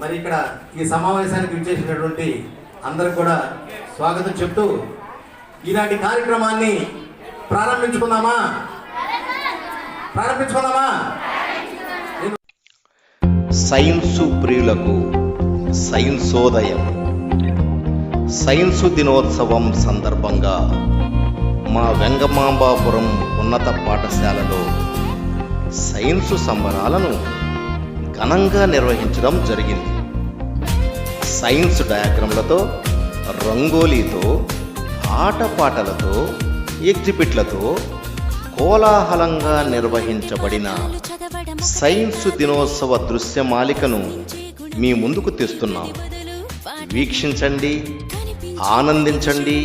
మరి ఇక్కడ ఈ సమావేశానికి విచ్చేసినటువంటి అందరికి కూడా స్వాగతం చెప్తూ ఈనాటి కార్యక్రమాన్ని ప్రారంభించుకుందామా? సైన్సు ప్రియులకు సైన్సోదయం. సైన్సు దినోత్సవం సందర్భంగా మా వెంగమాంబాపురం ఉన్నత పాఠశాలలో సైన్సు సంబరాలను ఘనంగా నిర్వహించడం జరిగింది. సైన్స్ డయాగ్రామ్లతో, రంగోలీతో, ఆటపాటలతో, ఎగ్జిబిట్లతో కోలాహలంగా నిర్వహించబడిన సైన్సు దినోత్సవ దృశ్యమాలికను మీ ముందుకు తెస్తున్నాం. వీక్షించండి, ఆనందించండి,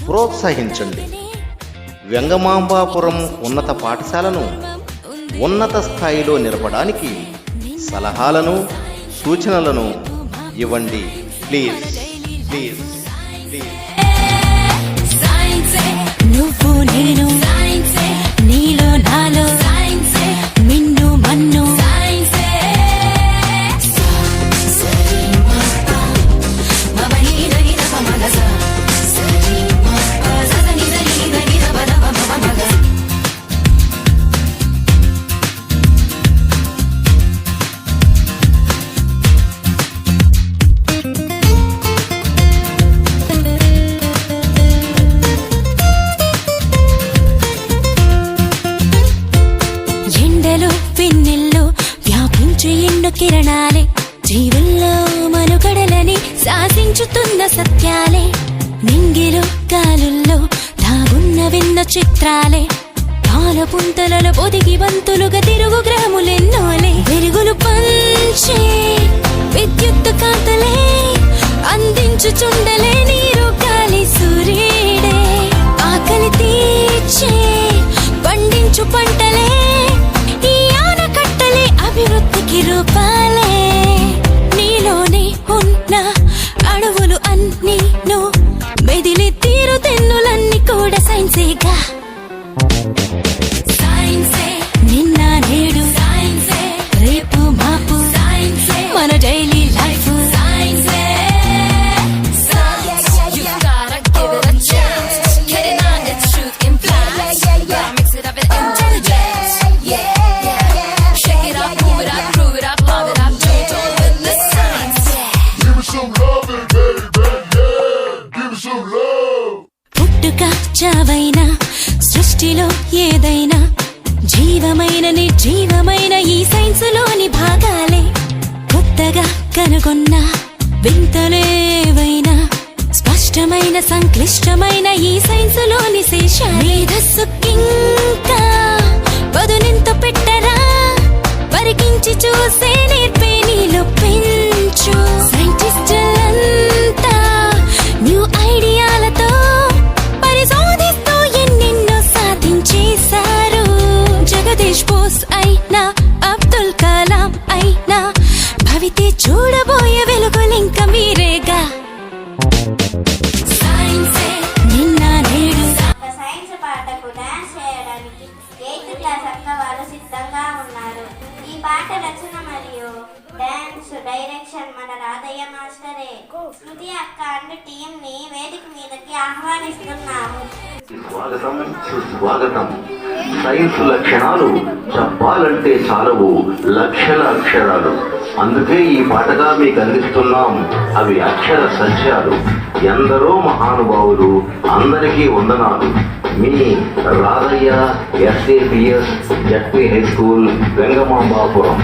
ప్రోత్సహించండి. వెంగమాంబాపురం ఉన్నత పాఠశాలను ఉన్నత స్థాయిలో నిలపడానికి సలహాలను, సూచనలను ఇవ్వండి. Please please please. నువ్వు నేను నీలో నాలో మిన్ను మన్ను కిరణాలే జీవుల్లో మనుగడలని శాసించుతున్న సత్యాలే, నింగిలో గాలుల్లో దాగున్న విన్న చిత్రాలే, పాలపుంతలలో పొదిగి వంతులుగా తిరుగు గ్రహములెన్నోలే, వెలుగులు పంచే విద్యుత్ కాంతలే అందించుచుండలే, నీరు గాలి సూర్యుడే ఆకలి తీర్చే పండించు పంటలే, ఈ ఆనకట్టలే అభివృద్ధికి రూపాలే, నీలోనే ఉన్న అడవులు అన్నీ మెదిలి తీరు తెన్నులన్నీ కూడా సైన్సేగా. సైన్సే నిన్న నేడు సైన్సే, రేపు మాపు సైన్సే, మన డైలీ లైఫ్ సైన్సే. చావైనా సృష్టిలో ఏదైనా జీవమైన నిర్జీవమైన ఈ సైన్సులోని భాగాలే, కొత్తగా కనుగొన్న వింతలేవైనా స్పష్టమైన సంక్లిష్టమైన ఈ సైన్సులోని శేషాలే, మేధస్సుకింకా పదునెంత పెట్టరా, పరికించి చూసే నేర్పే నీలో పెంచు. సైంటిస్టులంతా న్యూ ఐడియాలతో పరిశోధిస్తూ ఎన్నెన్నో సాధించేశారు. జగదీష్ బోస్ అయినా, అబ్దుల్ కలాం అయినా, భవితే చూడబోయే వెలుగులింక మీరేగా. సైన్సే నిన్న నేడు. సైన్స్ పాటకు డాన్స్ చేయడానికి 8th క్లాస్ అక్క వాళ్ళు సిద్ధంగా ఉన్నారు. ఈ పాట రచన మరియు డాన్స్ డైరెక్షన్ మన రాధయ్య మాస్టరే. శృతి అక్క అండ్ టీం ని వేదిక మీదకి ఆహ్వానిస్తున్నాము. స్వాగతం, సుస్వాగతం. సైన్స్ లక్షణాలు చెప్పాలంటే చాలవు లక్షల అక్షరాలు. అందుకే ఈ పాటగా మీకు అందిస్తున్నాం అవి అక్షర సత్యాలు. ఎందరో మహానుభావులు, అందరికీ వందనాలు. మీ Radhaiah SAPS ZP high school, Vengamambapuram.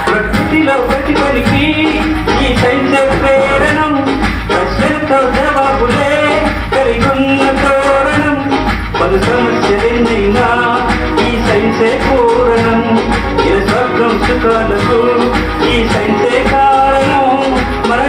ప్రకృతిలో ప్రతి పనికి ఈ సైన్స్ ప్రేరణం, ప్రశ్నలతో జవాబులే కలిగున్న తోరణం, పలు సమస్యలెన్నైనా ఈ సైన్సే పూరణం, స్వర్గం సుఖాలకు ఈ సైన్సే కారణం, మన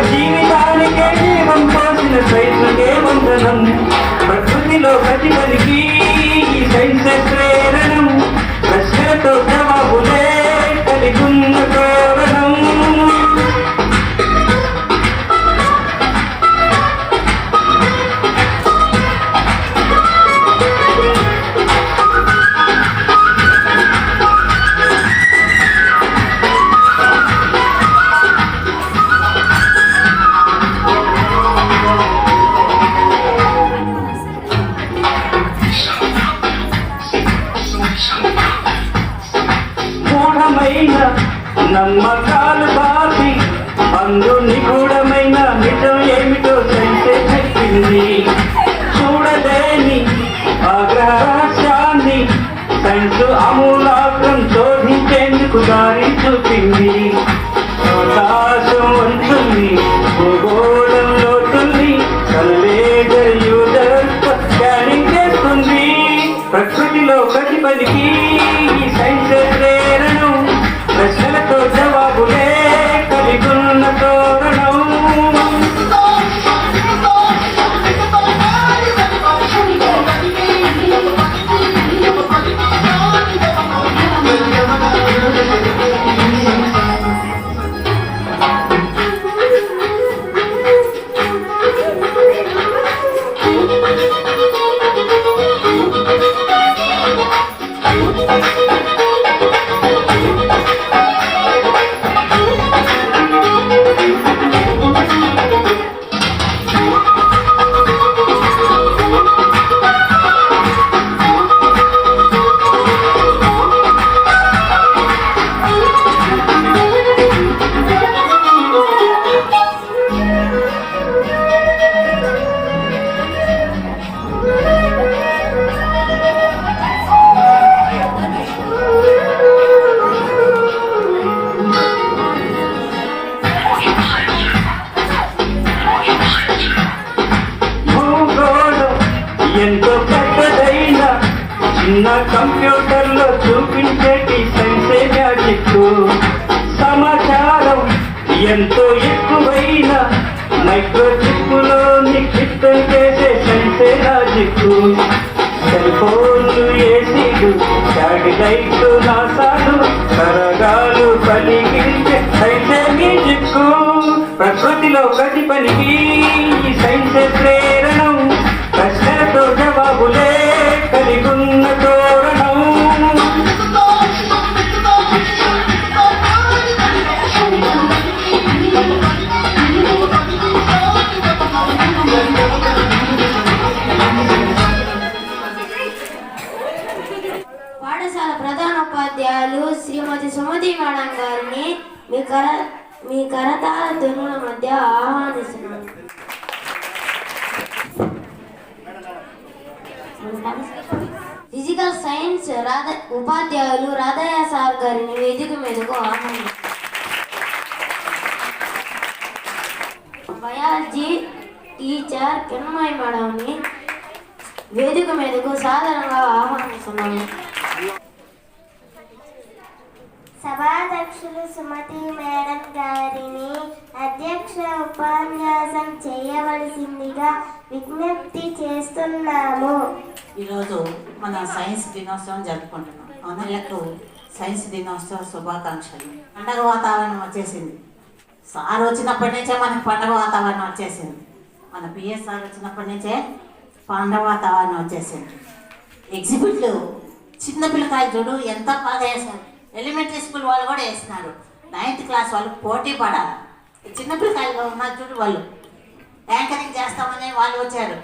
చిన్న కంప్యూటర్లో చూపించేటి సైన్సే మ్యాజిక్. సమాచారం ఎంతో ఎక్కువైన మైక్రోచిప్పులో నిక్షిప్తం చేసే సైన్సే లాజిక్. సెల్ ఫోన్లు, ఏసీలు, శాటిలైట్లు, నాసాలు, సరగాలు కలిగించే సైన్సే మ్యూజిక్. ప్రకృతిలో ప్రతి పనికి ఈ సైన్సే ప్రేరణం. ప్రశ్నలతో జవాబులే కలిగున్న తోరణం. పాఠశాల ప్రధానోపాధ్యాయులు శ్రీమతి సుమతి మేడం గారిని మీ కరతాళ ధ్వనుల మధ్య ఆహ్వానిస్తున్నాను. ఫిజికల్ సైన్స్ ఉపాధ్యాయులు రాధయ్య సార్ గారిని వేదిక మీదకు ఆహ్వానిస్తున్నాను. బయాలజీ టీచర్ కిరణ్మయి మేడంని వేదిక మీదకు సాధారణంగా ఆహ్వానిస్తున్నాము. సభాధ్యక్షులు సుమతి మేడం గారిని అధ్యక్ష ఉపన్యాసం చేయవలసిందిగా విజ్ఞప్తి చేస్తున్నాము. ఈరోజు మన సైన్స్ దినోత్సవం జరుపుకుంటున్నాం. అందరికీ సైన్స్ దినోత్సవ శుభాకాంక్షలు. పండగ వాతావరణం వచ్చేసింది. సార్ వచ్చినప్పటి నుంచే మనకు పండగ వాతావరణం వచ్చేసింది. మన పిఎస్ఆర్ వచ్చినప్పటి నుంచే పండగ వాతావరణం వచ్చేసింది. ఎగ్జిబిట్లు చిన్నపిల్లకాయలు చూడు ఎంత బాగా వేస్తారు. ఎలిమెంటరీ స్కూల్ వాళ్ళు కూడా వేస్తున్నారు. 9th క్లాస్ వాళ్ళు పోటీ పడాలి. చిన్నపిల్లకాయలు ఉన్నారు చూడు, వాళ్ళు యాంకరింగ్ చేస్తామని వాళ్ళు వచ్చారు.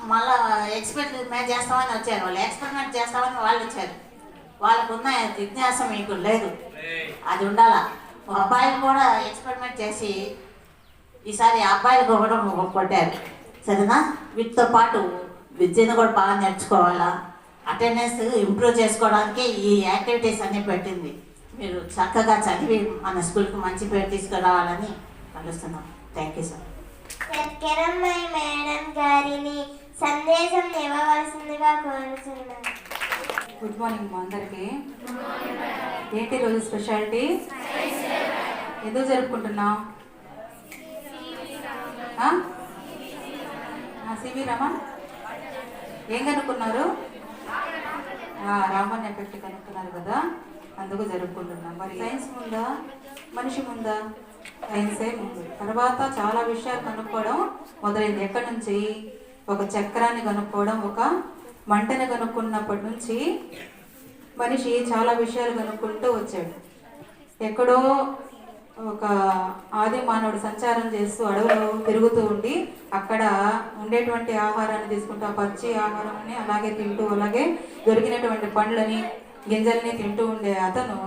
మళ్ళీ ఎక్స్పెరిమెంట్ మేము చేస్తామని వచ్చారు. వాళ్ళు ఎక్స్పెరిమెంట్ చేస్తామని వాళ్ళు వచ్చారు. వాళ్ళకున్న జిజ్ఞాస మీకు లేదు, అది ఉండాలా. అబ్బాయిలు కూడా ఎక్స్పెరిమెంట్ చేసి ఈసారి అబ్బాయిలు కూడా కొట్టారు. సరేనా? వీటితో పాటు విద్యను కూడా బాగా నేర్చుకోవాలా. అటెండెన్స్ ఇంప్రూవ్ చేసుకోవడానికి ఈ యాక్టివిటీస్ అన్నీ పెట్టింది. మీరు చక్కగా చదివి మన స్కూల్కి మంచి పేరు తీసుకురావాలని కలుస్తున్నాం. Thank you sir. Kiranmayi madam గారిని సందేశం ఇవ్వవలసిందిగా కోరుతున్నాను. గుడ్ మార్నింగ్ మా అందరికీ. ఏంటి రోజు స్పెషాలిటీ? ఎందుకు జరుపుకుంటున్నాం? సివి రమన్ ఏం కనుక్కున్నారు? రామన్ ఎఫెక్ట్ కనుక్కున్నారు కదా, అందుకు జరుపుకుంటున్నాం. మరి సైన్స్ ముందా మనిషి ముందా? సైన్సే ముందు. తర్వాత చాలా విషయాలు కనుక్కోవడం మొదలైంది. ఎక్కడి నుంచి? ఒక చక్రాన్ని కనుక్కోవడం, ఒక మంటని కనుక్కున్నప్పటి నుంచి మనిషి చాలా విషయాలు కనుక్కుంటూ వచ్చాడు. ఎక్కడో ఒక ఆది మానవుడు సంచారం చేస్తూ అడవులు తిరుగుతూ ఉండి అక్కడ ఉండేటువంటి ఆహారాన్ని తీసుకుంటూ ఆ పచ్చి ఆహారాన్ని అలాగే తింటూ, అలాగే దొరికినటువంటి పండ్లని గింజల్ని తింటూ ఉండే అతను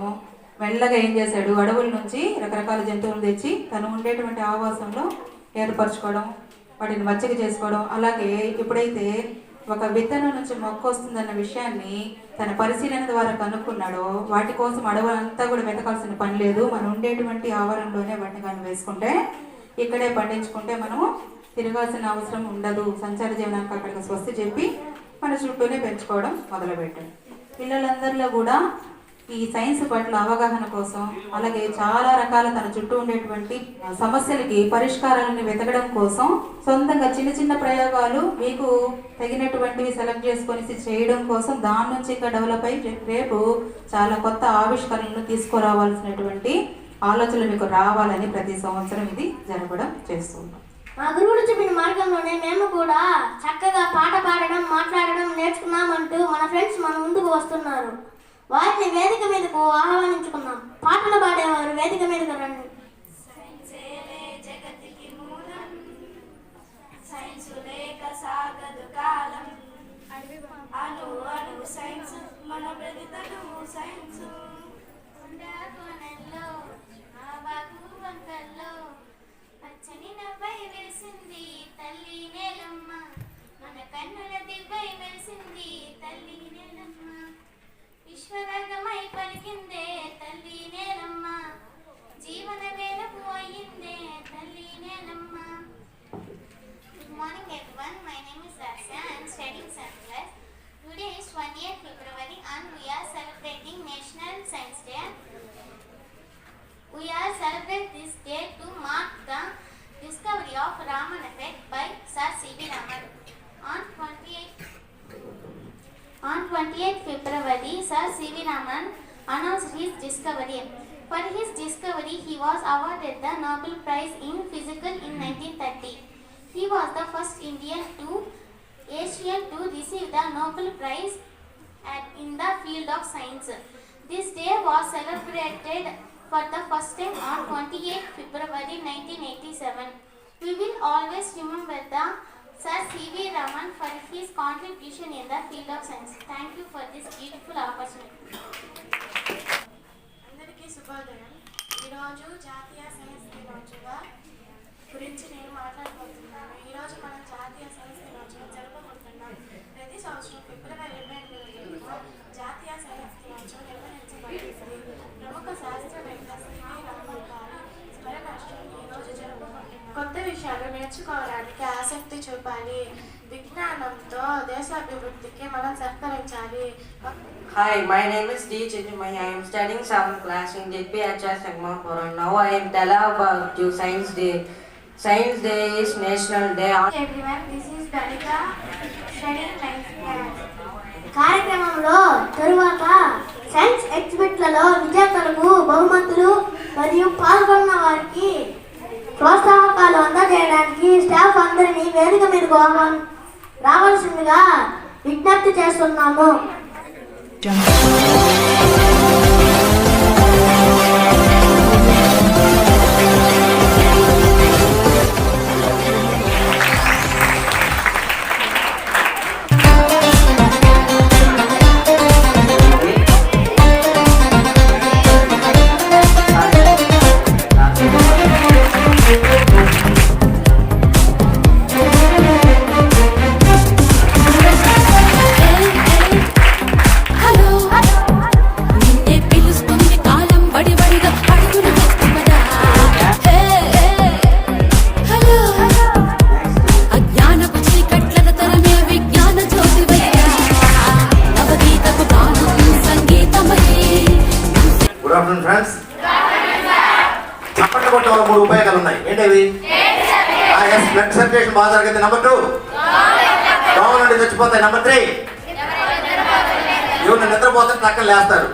మెల్లగా ఏం చేశాడు? అడవుల నుంచి రకరకాల జంతువులు తెచ్చి తను ఉండేటువంటి ఆవాసంలో ఏర్పరచుకోవడం, వాటిని మచ్చిక చేసుకోవడం. అలాగే ఎప్పుడైతే ఒక విత్తనం నుంచి మొక్క వస్తుందన్న విషయాన్ని తన పరిశీలన ద్వారా కనుక్కున్నాడో, వాటి కోసం అడవులు అంతా కూడా వెతకాల్సిన పని లేదు. మనం ఉండేటువంటి ఆహారంలోనే వాటిని కానీ వేసుకుంటే, ఇక్కడే పండించుకుంటే మనము తిరగాల్సిన అవసరం ఉండదు. సంచార జీవనానికి అక్కడికి స్వస్తి చెప్పి మన చుట్టూనే పెంచుకోవడం మొదలుపెట్టాడు. పిల్లలందరిలో కూడా ఈ సైన్స్ పట్ల అవగాహన కోసం, అలాగే చాలా రకాల తన చుట్టూ ఉండేటువంటి సమస్యలకి పరిష్కారాలను వెతకడం కోసం సొంతంగా చిన్న చిన్న ప్రయోగాలు మీకు తగినటువంటివి సెలెక్ట్ చేసుకొని చేయడం కోసం దాని నుంచి ఇంకా డెవలప్ అయ్యి రేపు చాలా కొత్త ఆవిష్కరణలు తీసుకురావాల్సినటువంటి ఆలోచనలు మీకు రావాలని ప్రతి సంవత్సరం ఇది జరగడం చేస్తున్నాం. మా గురువులు చెప్పిన మార్గంలోనే మేము కూడా చక్కగా పాట పాడడం, మాట్లాడడం నేర్చుకున్నామంటూ మన ఫ్రెండ్స్ మన ముందుకు వస్తున్నారు. వారిని వేదిక మీదకు ఆహ్వానించుకున్నాం. పాటలు పాడేవారు వేదిక మీదకు రండి. జగతికి మూలం సైన్స్ లేక సాగదు కాలం. అను అను సైన్స్ మన బ్రతుకులు సైన్స్. కొండకోనల్లో ఆ బాగు వంకల్లో పచ్చని నవ్వై వేసింది తల్లి నేలమ్మ. మన కన్నుల దివ్వై వేసింది తల్లి నేలమ్మ. విశ్వరాగమై పలికిందే తల్లి నేలమ్మ. జీవన this day to mark the discovery of Raman effect by Sir C.V. Raman. On 28th February, Sir C.V. Raman announced his discovery. For his discovery, he was awarded the Nobel Prize in Physics in 1930. He was the first Asian to receive the Nobel Prize in the field of science. This day was celebrated for the first time on 28th February 1987. We will always remember the Sir C.V. Raman for his contribution in the field of science. Thank you for this beautiful opportunity. అందరికీ శుభోదయం. ఈరోజు జాతీయ science దినోత్సవ గురించి నేను మాట్లాడబోతున్నాను. ఈరోజు మనం జాతీయ సైన్స్ దినోత్సవం జరుపుకుంటున్నాం. ప్రతి సంవత్సరం ఫిబ్రవరి 28న జాతీయ సైన్స్ దినోత్సవం నిర్వహించబడుతుంది. ప్రముఖ శాస్త్రవేత్త C.V. రామన్ గారి స్మరణాష్టమిని ఈరోజు జరుపుకుంటున్నాం. కొత్త విషయాలు నేర్చుకోవడానికి ఆసక్తి చూపాలి. విజ్ఞానంతో దేశాభివృద్ధికి మనం సహకరించాలి. Hi, my name is D. Chitumai. I am studying 7th class in JPHS Sagmapuram. Now I am telling about you Science Day. Science Day is National Day on Everyone, this is Danika studying 9th class. కార్యక్రమంలో తరువాత science ఎగ్జిబిట్లలో విజేతలకు బహుమతులు మరియు పాల్గొన్న వారికి ప్రోత్సాహకాలు అందజేయడానికి staff అందరినీ వేదిక మీదకు రావాల్సిందిగా విజ్ఞప్తి చేస్తున్నాము. Good afternoon friends. చప్పట్లు కొట్టే వాళ్ళ 3 ఉపయోగాలు ఉన్నాయి. ఏంటవి? బ్లడ్ సర్క్యులేషన్ బాగా జరుగుతుంది. నెంబర్ 2, దోమల నుండి చచ్చిపోతాయి. నెంబర్ 3, ఎవరు నిద్రపోతే టక్కలు లేస్తారు.